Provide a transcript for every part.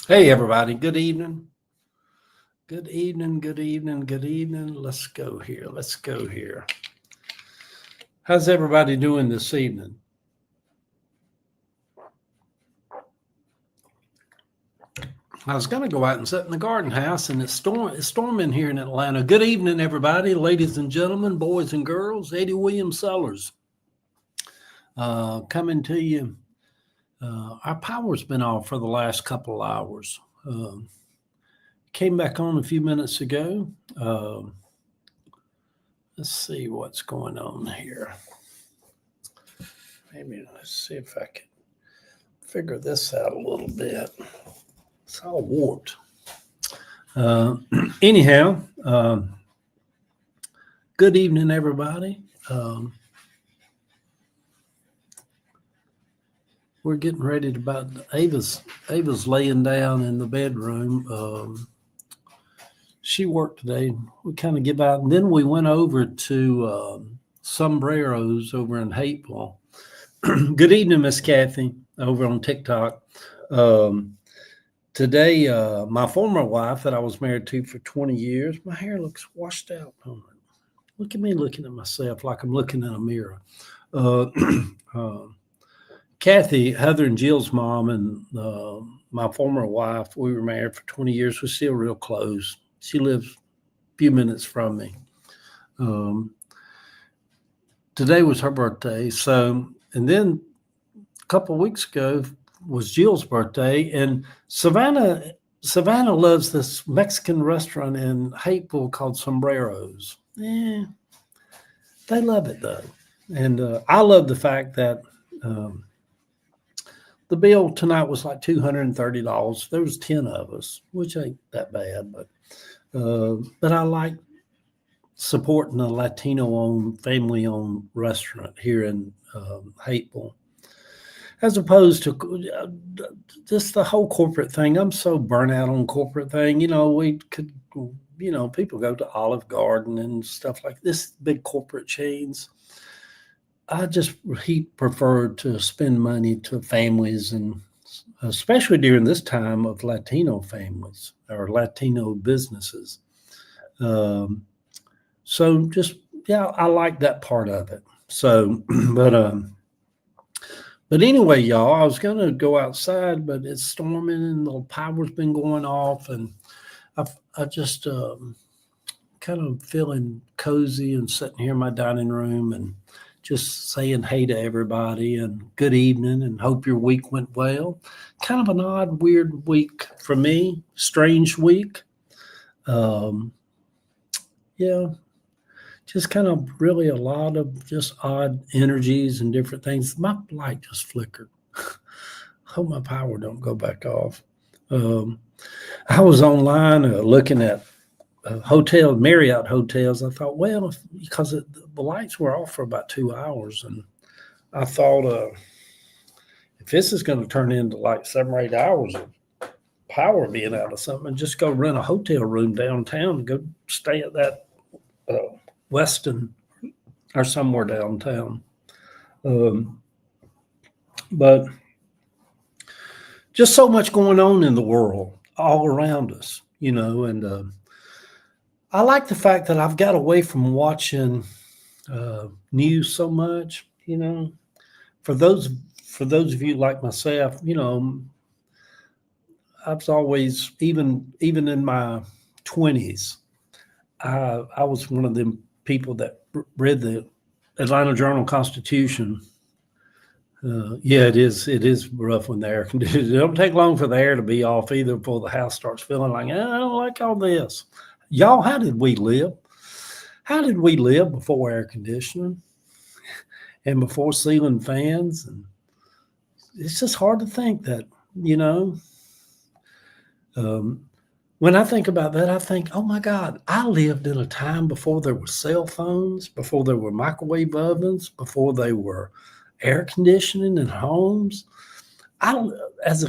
Hey, everybody. Good evening. Good evening. Good evening. Good evening. Let's go here. Let's go here. How's everybody doing this evening? I was going to go out and sit in the garden house, and it's storming here in Atlanta. Good evening, everybody, ladies and gentlemen, boys and girls. Eddie William Sellers coming to you. Our power's been off for the last couple of hours. Came back on a few minutes ago. Let's see what's going on here. Maybe let's see if I can figure this out a little bit. It's all warped. Anyhow, good evening, everybody. We're getting ready to about Ava's laying down in the bedroom. She worked today. We kind of give out, and then we went over to Sombreros over in Hateville. Good evening, Miss Kathy, over on TikTok. Today, my former wife that I was married to for 20 years, my hair looks washed out. Look at me looking at myself like I'm looking in a mirror. Kathy, Heather and Jill's mom, and my former wife, we were married for 20 years. We're still real close. She lives a few minutes from me. Today was her birthday. So, and then a couple of weeks ago was Jill's birthday, and Savannah loves this Mexican restaurant in Hateville called Sombreros. They love it though, and I love the fact that the bill tonight was like $230. There was 10 of us, which ain't that bad, but I like supporting a Latino-owned, family-owned restaurant here in Hateville, as opposed to just the whole corporate thing. I'm so burnt out on corporate thing. We could, people go to Olive Garden and stuff like this, big corporate chains. He preferred to spend money to families, and especially during this time of Latino families or Latino businesses. I like that part of it. So, but anyway, y'all, I was going to go outside, but it's storming and the power's been going off, and I just kind of feeling cozy and sitting here in my dining room and just saying hey to everybody and good evening and hope your week went well. Kind of an odd, weird week for me, strange week. Just kind of really a lot of just odd energies and different things. My light just flickered. Hope my power don't go back off. I was online looking at Marriott hotels. I thought, well, because the lights were off for about 2 hours, and I thought, if this is going to turn into like 7 or 8 hours of power being out of something, just go rent a hotel room downtown and go stay at that Westin or somewhere downtown. But just so much going on in the world all around us, and I like the fact that I've got away from watching news so much. For those of you like myself, I was always, even in my 20s, I was one of them people that read the Atlanta Journal-Constitution. It is rough when the air conditions. It don't take long for the air to be off either before the house starts feeling like, I don't like all this. Y'all, how did we live? How did we live before air conditioning and before ceiling fans? And it's just hard to think that, when I think about that, I think, oh my God, I lived in a time before there were cell phones, before there were microwave ovens, before there were air conditioning in homes. As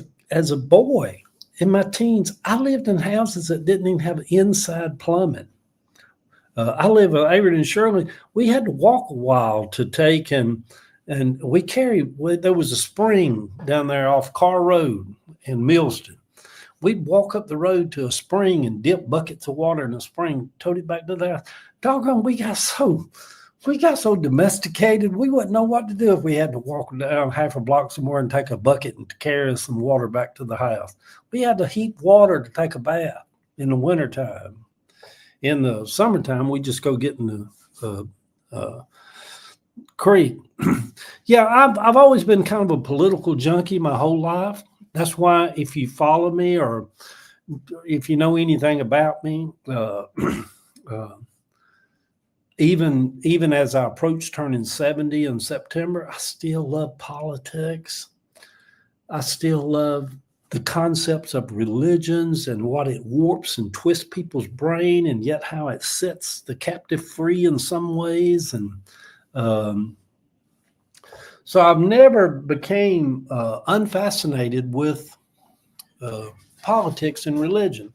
a boy in my teens, I lived in houses that didn't even have inside plumbing. I live in Avery and Shirley. We had to walk a while to take and there was a spring down there off Carr Road in Millston. We'd walk up the road to a spring and dip buckets of water in the spring, tote it back to the house. Doggone, we got so domesticated. We wouldn't know what to do if we had to walk down half a block somewhere and take a bucket and carry some water back to the house. We had to heat water to take a bath in the wintertime. In the summertime, we just go get in the creek. Yeah, I've always been kind of a political junkie my whole life. That's why if you follow me or if you know anything about me, even as I approach turning 70 in September, I still love politics. I still love the concepts of religions and what it warps and twists people's brain, and yet how it sets the captive free in some ways. And so I've never became unfascinated with politics and religion.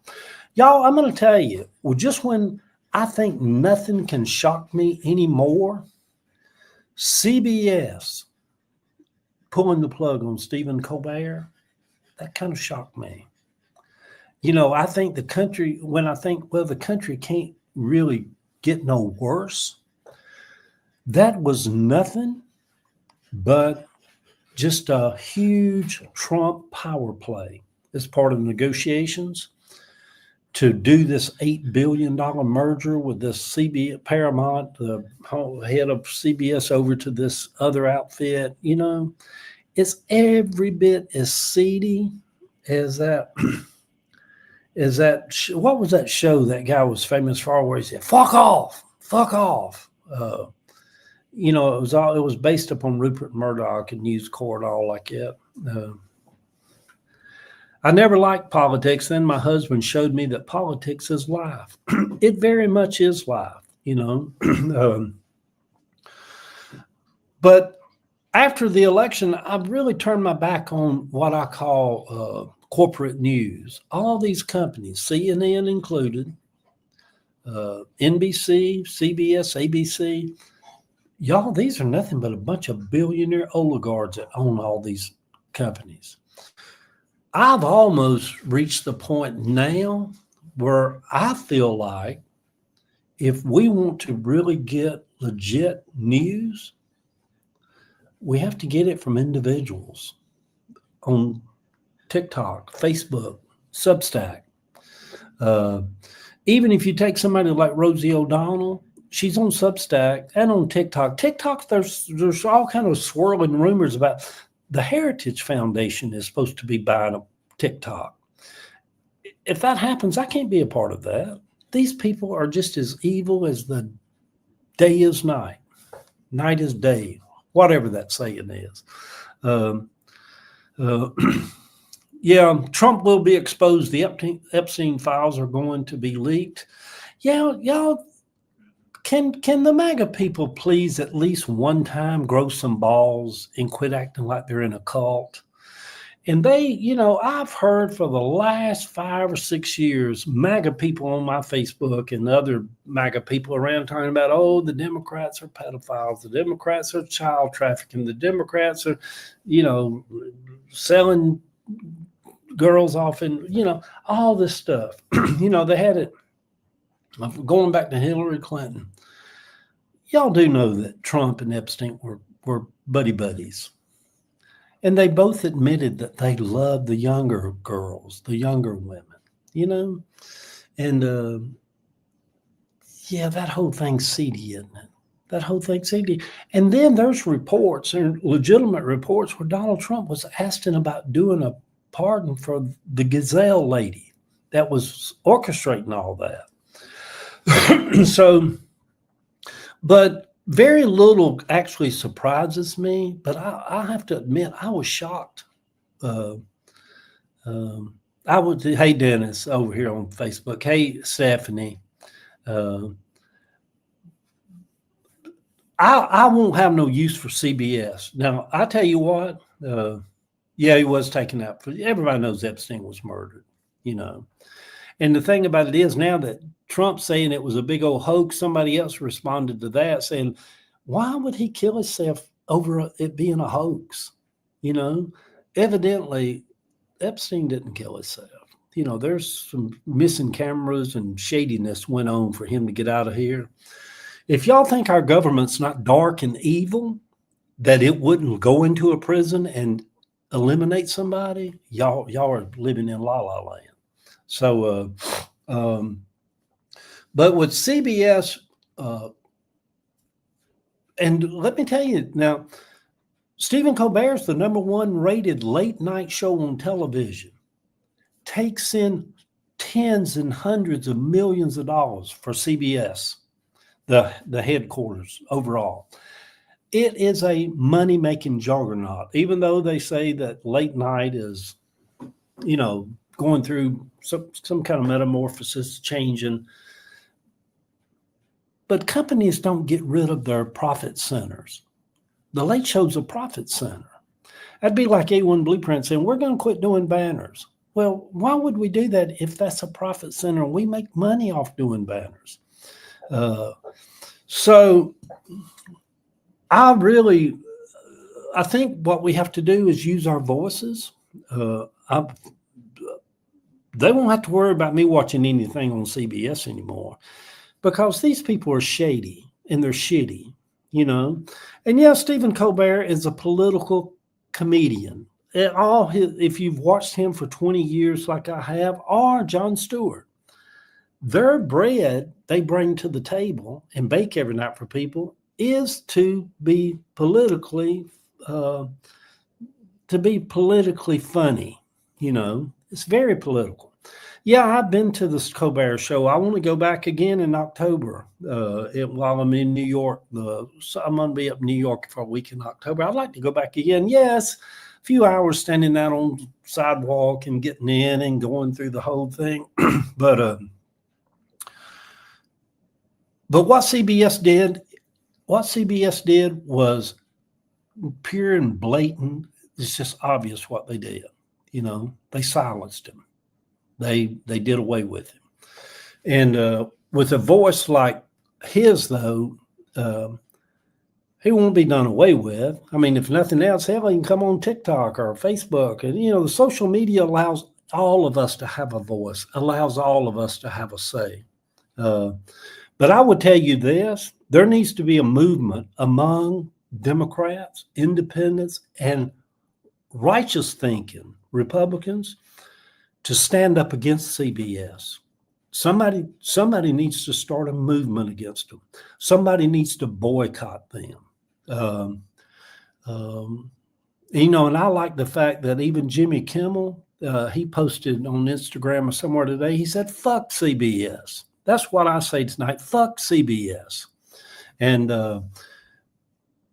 Y'all, I'm going to tell you, well, just when I think nothing can shock me anymore, CBS pulling the plug on Stephen Colbert, that kind of shocked me. You know, I think the country, when I think, well, the country can't really get no worse, that was nothing but just a huge Trump power play as part of negotiations to do this $8 billion merger with this CBS Paramount, the head of CBS, over to this other outfit. You know, it's every bit as seedy as that. What was that show that guy was famous for where he said, fuck off. You know, it was based upon Rupert Murdoch and News Corp, all like that. I never liked politics. Then my husband showed me that politics is life. It very much is life, you know. But after the election, I've really turned my back on what I call corporate news. All these companies, CNN included, NBC, CBS, ABC, y'all, these are nothing but a bunch of billionaire oligarchs that own all these companies. I've almost reached the point now where I feel like if we want to really get legit news, we have to get it from individuals on TikTok, Facebook, Substack. Even if you take somebody like Rosie O'Donnell, she's on Substack and on TikTok. TikTok, there's all kind of swirling rumors about the Heritage Foundation is supposed to be buying a TikTok. If that happens, I can't be a part of that. These people are just as evil as the day is night, night is day, whatever that saying is. Yeah, Trump will be exposed. The Epstein files are going to be leaked. Yeah, y'all, can the MAGA people please at least one time grow some balls and quit acting like they're in a cult? And they, you know, I've heard for the last 5 or 6 years, MAGA people on my Facebook and other MAGA people around talking about, oh, the Democrats are pedophiles, the Democrats are child trafficking, the Democrats are, you know, selling girls off and, you know, all this stuff. You know, they had it going back to Hillary Clinton. Y'all do know that Trump and Epstein were buddies. And they both admitted that they loved the younger girls, the younger women, you know? And yeah, that whole thing's seedy, isn't it? That whole thing's seedy. And then there's reports, and legitimate reports, where Donald Trump was asking about doing a pardon for the Gazelle lady that was orchestrating all that. So, but very little actually surprises me, but I have to admit, I was shocked. Hey, Dennis over here on Facebook. Hey, Stephanie. I won't have no use for CBS. Now, I tell you what, yeah, he was taken out. Everybody knows Epstein was murdered, you know. And the thing about it is now that Trump's saying it was a big old hoax, somebody else responded to that saying, why would he kill himself over it being a hoax? You know, evidently Epstein didn't kill himself. there's some missing cameras and shadiness went on for him to get out of here. If y'all think our government's not dark and evil, that it wouldn't go into a prison and eliminate somebody, y'all are living in la la land. So, but with CBS, and let me tell you now, Stephen Colbert's the #1 rated late night show on television, takes in tens and hundreds of millions of dollars for CBS, the headquarters overall. It is a money-making juggernaut, even though they say that late night is, going through some kind of metamorphosis, changing. But companies don't get rid of their profit centers. The Late Show's a profit center. That'd be like A1 Blueprint saying, we're going to quit doing banners. Well, why would we do that if that's a profit center and we make money off doing banners? So I think what we have to do is use our voices. They won't have to worry about me watching anything on CBS anymore, because these people are shady and they're shitty, And yeah, Stephen Colbert is a political comedian. If you've watched him for 20 years like I have, or Jon Stewart, their bread they bring to the table and bake every night for people is to be politically funny. It's very political. Yeah, I've been to the Colbert Show. I want to go back again in October while I'm in New York. So I'm going to be up in New York for a week in October. I'd like to go back again. Yes, a few hours standing out on the sidewalk and getting in and going through the whole thing. But what CBS did was pure and blatant. It's just obvious what they did. They silenced him. They did away with him. And with a voice like his, though, he won't be done away with. I mean, if nothing else, hell, he can come on TikTok or Facebook. And, the social media allows all of us to have a voice, allows all of us to have a say. But I would tell you this, there needs to be a movement among Democrats, independents, and righteous thinking Republicans to stand up against CBS. Somebody needs to start a movement against them. Somebody needs to boycott them. And I like the fact that even Jimmy Kimmel, he posted on Instagram or somewhere today, he said, fuck CBS. That's what I say tonight. Fuck CBS. And,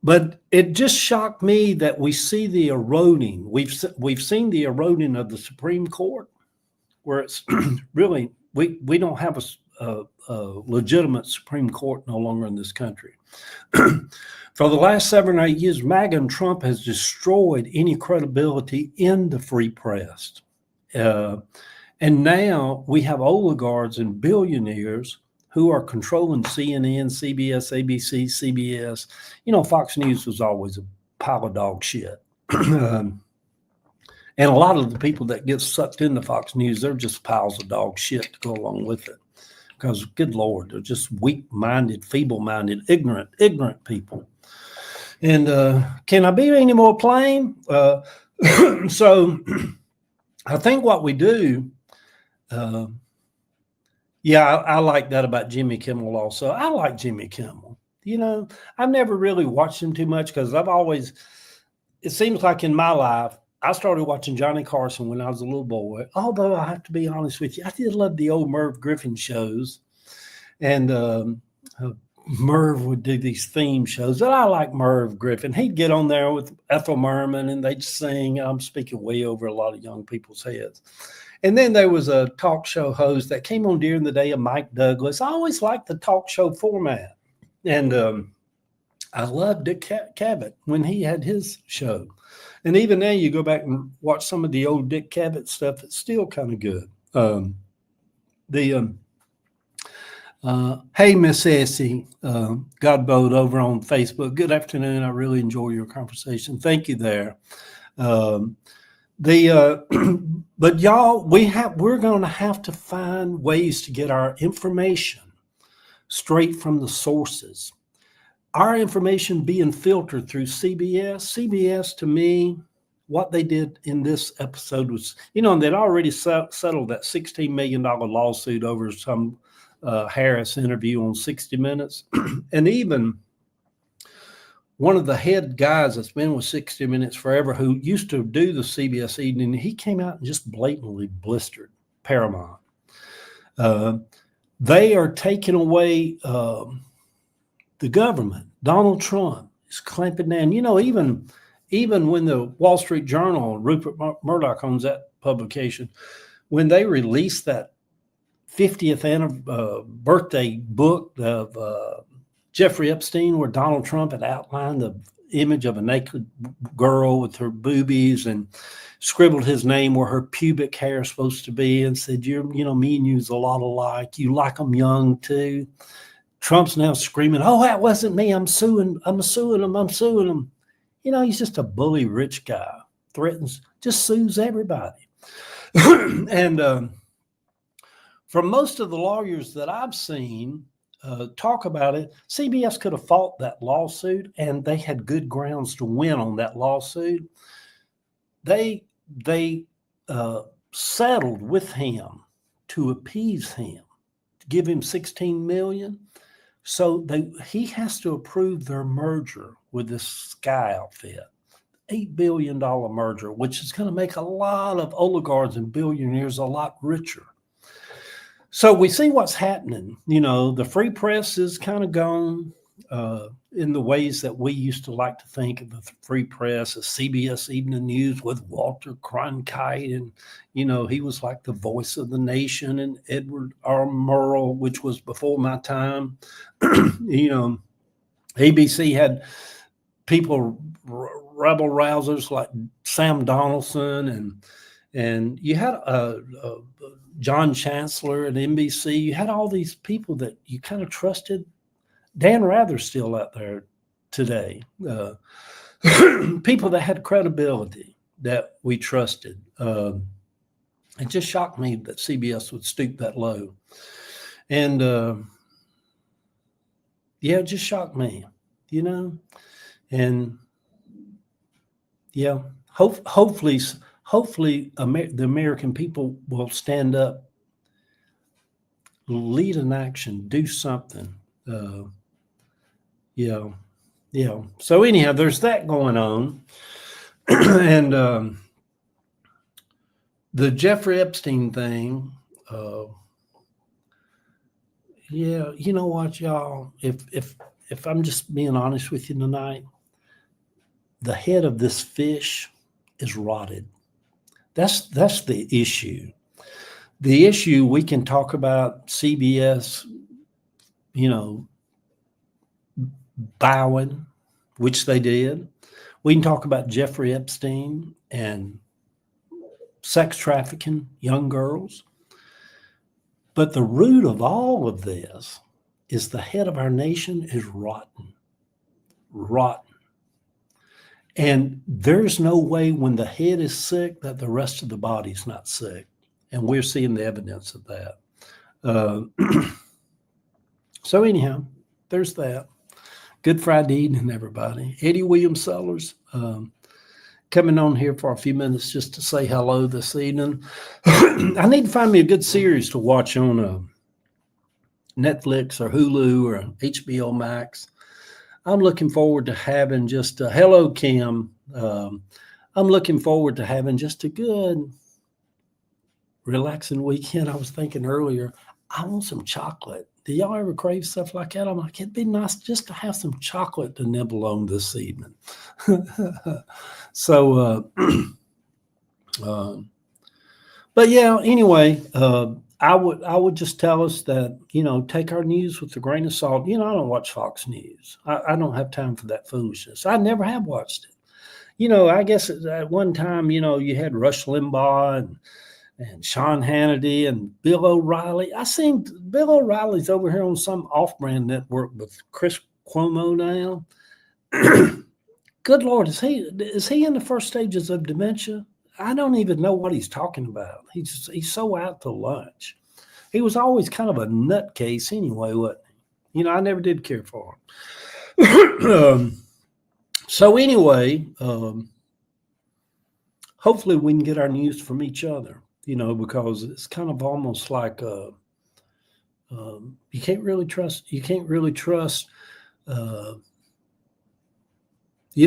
but it just shocked me that we see the eroding. We've seen the eroding of the Supreme Court, where it's really, we don't have a legitimate Supreme Court no longer in this country. For the last 7 or 8 years, MAGA and Trump has destroyed any credibility in the free press. And now we have oligarchs and billionaires who are controlling CNN, CBS, ABC, CBS. Fox News was always a pile of dog shit. And a lot of the people that get sucked into Fox News, they're just piles of dog shit to go along with it. Because, good Lord, they're just weak-minded, feeble-minded, ignorant people. And can I be any more plain? So I think what we do, I like that about Jimmy Kimmel also. I like Jimmy Kimmel. I've never really watched him too much because it seems like in my life, I started watching Johnny Carson when I was a little boy, although I have to be honest with you, I did love the old Merv Griffin shows. And Merv would do these theme shows. And I like Merv Griffin. He'd get on there with Ethel Merman and they'd sing. I'm speaking way over a lot of young people's heads. And then there was a talk show host that came on during the day of Mike Douglas. I always liked the talk show format. And I loved Dick Cavett when he had his show. And even now you go back and watch some of the old Dick Cavett stuff, it's still kind of good. Hey, Miss Essie, Godboat over on Facebook. Good afternoon. I really enjoy your conversation. Thank you there. But y'all, we're going to have to find ways to get our information straight from the sources. Our information being filtered through CBS. CBS, to me, what they did in this episode was, they'd already settled that $16 million lawsuit over some Harris interview on 60 Minutes. And even one of the head guys that's been with 60 Minutes forever, who used to do the CBS Evening, he came out and just blatantly blistered Paramount. They are taking away the government. Donald Trump is clamping down. Even when the Wall Street Journal, Rupert Murdoch owns that publication, when they released that 50th birthday book of Jeffrey Epstein, where Donald Trump had outlined the image of a naked girl with her boobies and scribbled his name where her pubic hair is supposed to be, and said, me and you's a lot alike. You like them young too. Trump's now screaming, "Oh, that wasn't me. I'm suing him. He's just a bully rich guy. Just sues everybody." And from most of the lawyers that I've seen talk about it, CBS could have fought that lawsuit, and they had good grounds to win on that lawsuit. They settled with him to appease him, to give him $16 million. So he has to approve their merger with this Sky outfit, $8 billion merger, which is going to make a lot of oligarchs and billionaires a lot richer. So we see what's happening. The free press is kind of gone in the ways that we used to like to think of the free press, as CBS Evening News with Walter Cronkite. And, he was like the voice of the nation, and Edward R. Murrow, which was before my time. ABC had people, rebel rousers like Sam Donaldson, and you had John Chancellor at NBC. You had all these people that you kind of trusted. Dan Rather's still out there today. People that had credibility that we trusted. It just shocked me that CBS would stoop that low. And it just shocked me, And hopefully the American people will stand up, lead an action, do something. So anyhow, there's that going on. And the Jeffrey Epstein thing, you know what, y'all? If I'm just being honest with you tonight, the head of this fish is rotted. That's the issue. The issue, we can talk about CBS, bowing, which they did. We can talk about Jeffrey Epstein and sex trafficking young girls. But the root of all of this is the head of our nation is rotten. And there's no way when the head is sick that the rest of the body's not sick. And we're seeing the evidence of that. So anyhow, there's that. Good Friday evening, everybody. Eddie William Sellers coming on here for a few minutes just to say hello this evening. I need to find me a good series to watch on Netflix or Hulu or HBO Max. I'm looking forward to having just hello, Kim. I'm looking forward to having just a good, relaxing weekend. I was thinking earlier, I want some chocolate. Do y'all ever crave stuff like that? I'm like, it'd be nice just to have some chocolate to nibble on this evening. So, but yeah, anyway, I would just tell us that, take our news with a grain of salt. I don't watch Fox News. I don't have time for that foolishness. I never have watched it. I guess at one time, you had Rush Limbaugh and Sean Hannity and Bill O'Reilly. I seen Bill O'Reilly's over here on some off-brand network with Chris Cuomo now. Good Lord, is he in the first stages of dementia? I don't even know what he's talking about. He's so out to lunch. He was always kind of a nutcase anyway, wasn't he? You know, I never did care for him. So anyway, hopefully we can get our news from each other, you know, because it's kind of almost like you can't really trust. You can't really trust. You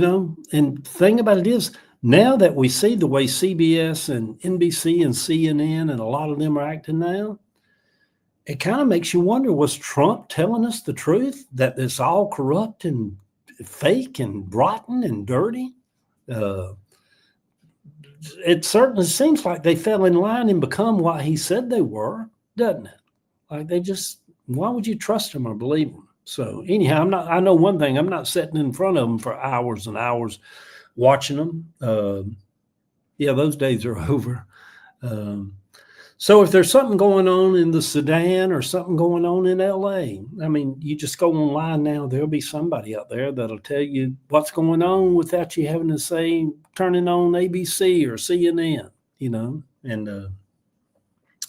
know, and the thing about it is, now that we see the way CBS and NBC and CNN and a lot of them are acting now, it kind of makes you wonder, was Trump telling us the truth, that it's all corrupt and fake and rotten and dirty? It certainly seems like they fell in line and become what he said they were, doesn't it? Like why would you trust him or believe him? So anyhow, I know one thing, I'm not sitting in front of them for hours and hours watching them. Yeah, those days are over. So if there's something going on in the Sudan or something going on in LA, I mean, you just go online now, there'll be somebody out there that'll tell you what's going on without you having to say, turning on ABC or CNN, you know, and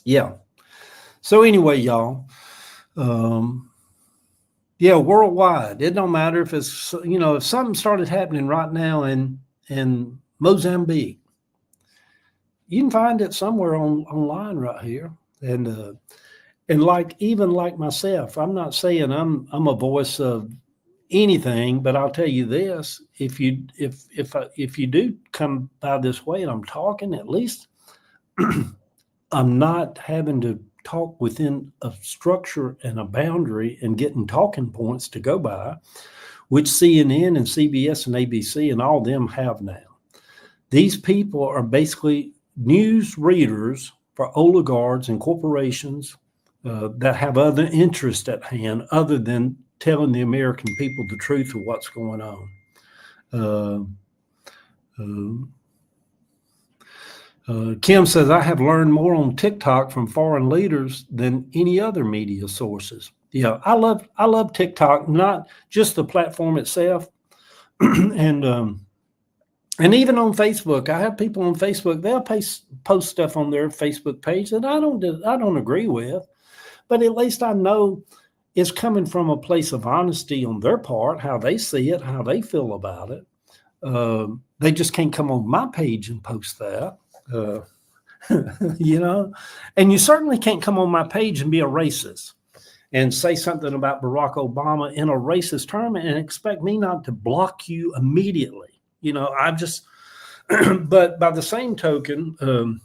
yeah. So anyway, y'all, yeah, worldwide, it don't matter if it's, you know, if something started happening right now in Mozambique, you can find it somewhere online right here. And like, even like myself, I'm not saying I'm a voice of anything, but I'll tell you this: if you do come by this way and I'm talking, at least I'm not having to talk within a structure and a boundary and getting talking points to go by, which CNN and CBS and ABC and all of them have now. These people are basically news readers for oligarchs and corporations that have other interests at hand other than telling the American people the truth of what's going on. Kim says, I have learned more on TikTok from foreign leaders than any other media sources. Yeah, I love TikTok, not just the platform itself. And even on Facebook, I have people on Facebook, they'll post stuff on their Facebook page that I don't agree with, but at least I know it's coming from a place of honesty on their part, how they see it, how they feel about it. They just can't come on my page and post that. You know, and you certainly can't come on my page and be a racist and say something about Barack Obama in a racist term and expect me not to block you immediately. You know, but by the same token,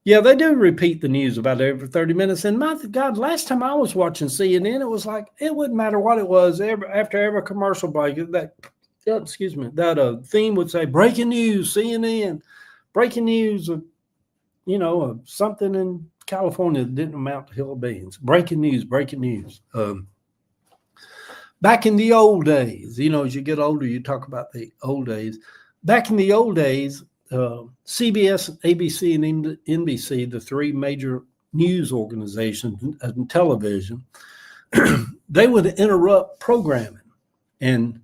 yeah, they do repeat the news about every 30 minutes. And my God, last time I was watching CNN, it was like, it wouldn't matter what it was. After every commercial break, that theme would say, breaking news, CNN, breaking news of, you know, of something in California that didn't amount to hill of beans. Breaking news. Back in the old days, you know, as you get older, you talk about the old days. Back in the old days, CBS, ABC, and NBC, the three major news organizations and television, they would interrupt programming. And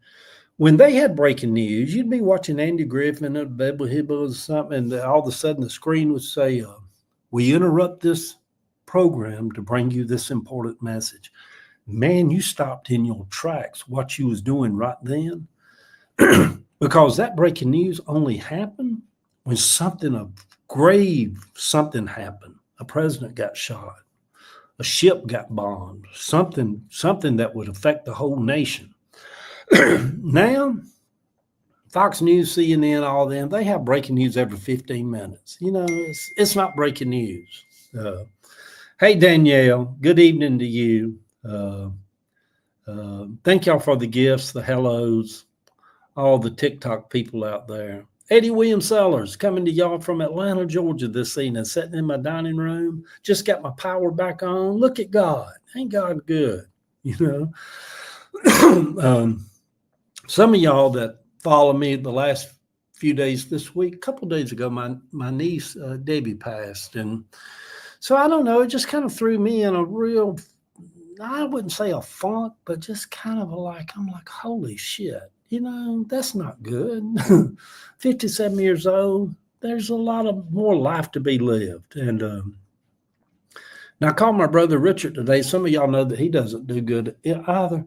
when they had breaking news, you'd be watching Andy Griffin or Bebba Hibba or something, and all of a sudden the screen would say, we interrupt this program to bring you this important message. Man, you stopped in your tracks what you was doing right then, because that breaking news only happened when grave something happened. A president got shot, a ship got bombed, something that would affect the whole nation. Now, Fox News, CNN, all of them, they have breaking news every 15 minutes. You know, it's not breaking news. Hey, Danielle, good evening to you. Thank y'all for the gifts, the hellos, all the TikTok people out there. Eddie William Sellers coming to y'all from Atlanta, Georgia this evening, sitting in my dining room. Just got my power back on. Look at God. Ain't God good? You know? Some of y'all that follow me the last few days this week, a couple of days ago, my niece, Debbie, passed. And so I don't know, it just kind of threw me in a real, I wouldn't say a funk, but just kind of I'm like, holy shit, you know, that's not good. 57 years old, there's a lot of more life to be lived. And now I called my brother Richard today. Some of y'all know that he doesn't do good either.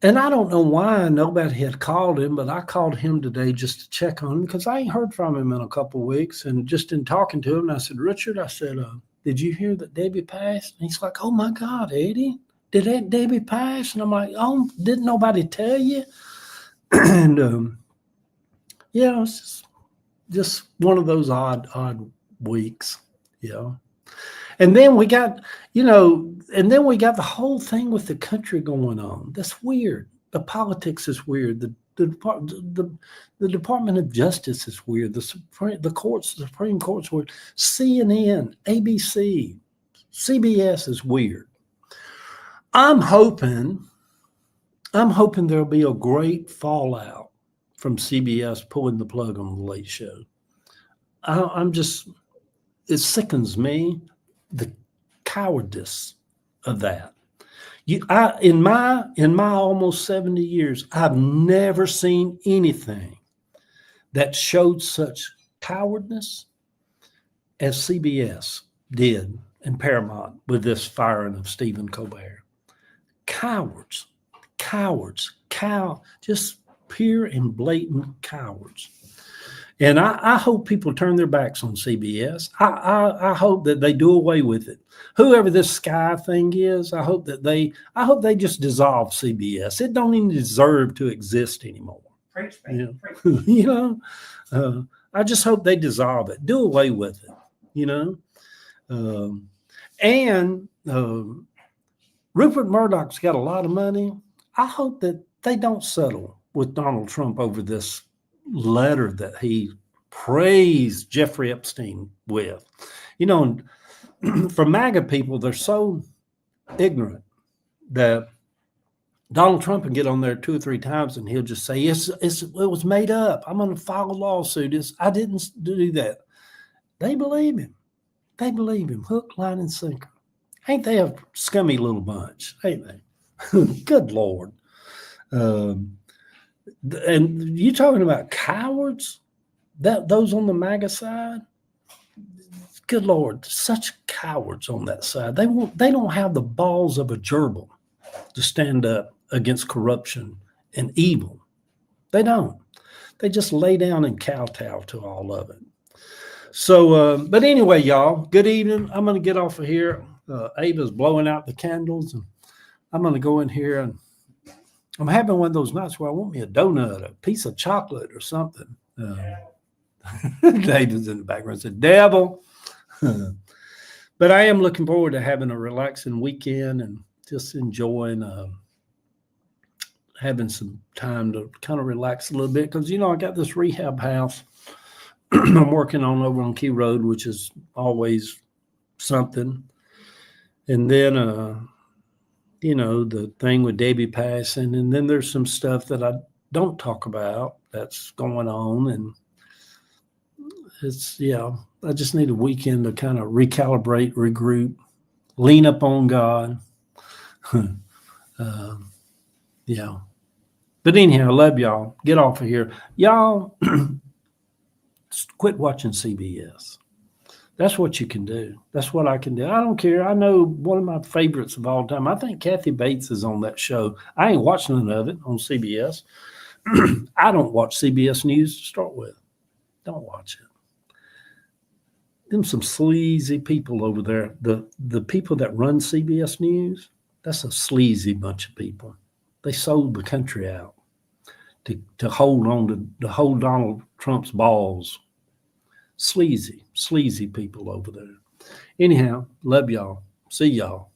And I don't know why nobody had called him, but I called him today just to check on him because I ain't heard from him in a couple of weeks. And just in talking to him, I said, Richard, I said, did you hear that Debbie passed? And he's like, oh my God, Eddie, did Aunt Debbie pass? And I'm like, oh, didn't nobody tell you? And yeah, it's just one of those odd weeks, And then we got, the whole thing with the country going on. That's weird. The politics is weird. The Department of Justice is weird. The Supreme Court's weird. CNN, ABC, CBS is weird. I'm hoping there'll be a great fallout from CBS pulling the plug on the Late Show. It sickens me, the cowardice of that. In my almost 70 years, I've never seen anything that showed such cowardness as CBS did in Paramount with this firing of Stephen Colbert. Cowards, just pure and blatant cowards. And I hope people turn their backs on CBS. I hope that they do away with it. Whoever this Sky thing is, I hope they just dissolve CBS. It don't even deserve to exist anymore. Preach, man. I just hope they dissolve it. Do away with it. And Rupert Murdoch's got a lot of money. I hope that they don't settle with Donald Trump over this letter that he praised Jeffrey Epstein with. For MAGA people, they're so ignorant that Donald Trump can get on there 2 or 3 times and he'll just say, it was made up. I'm going to file a lawsuit. I didn't do that. They believe him. Hook, line, and sinker. Ain't they a scummy little bunch? Ain't they? Good Lord. And you talking about cowards? Those on the MAGA side? Good Lord, such cowards on that side. They don't have the balls of a gerbil to stand up against corruption and evil. They don't. They just lay down and kowtow to all of it. So, but anyway, y'all, good evening. I'm going to get off of here. Ava's blowing out the candles, and I'm going to go in here, and I'm having one of those nights where I want me a donut, a piece of chocolate or something. David's in the background, said, devil. But I am looking forward to having a relaxing weekend and just enjoying having some time to kind of relax a little bit. Because, I got this rehab house I'm working on over on Key Road, which is always something. And then, the thing with Debbie passing. And then there's some stuff that I don't talk about that's going on. And it's, I just need a weekend to kind of recalibrate, regroup, lean up on God. But anyhow, I love y'all. Get off of here. Y'all, quit watching CBS. That's what you can do. That's what I can do. I don't care. I know one of my favorites of all time. I think Kathy Bates is on that show. I ain't watching none of it on CBS. I don't watch CBS News to start with. Don't watch it. Them some sleazy people over there. The people that run CBS News, that's a sleazy bunch of people. They sold the country out to hold on to hold Donald Trump's balls. Sleazy people over there. Anyhow, love y'all. See y'all.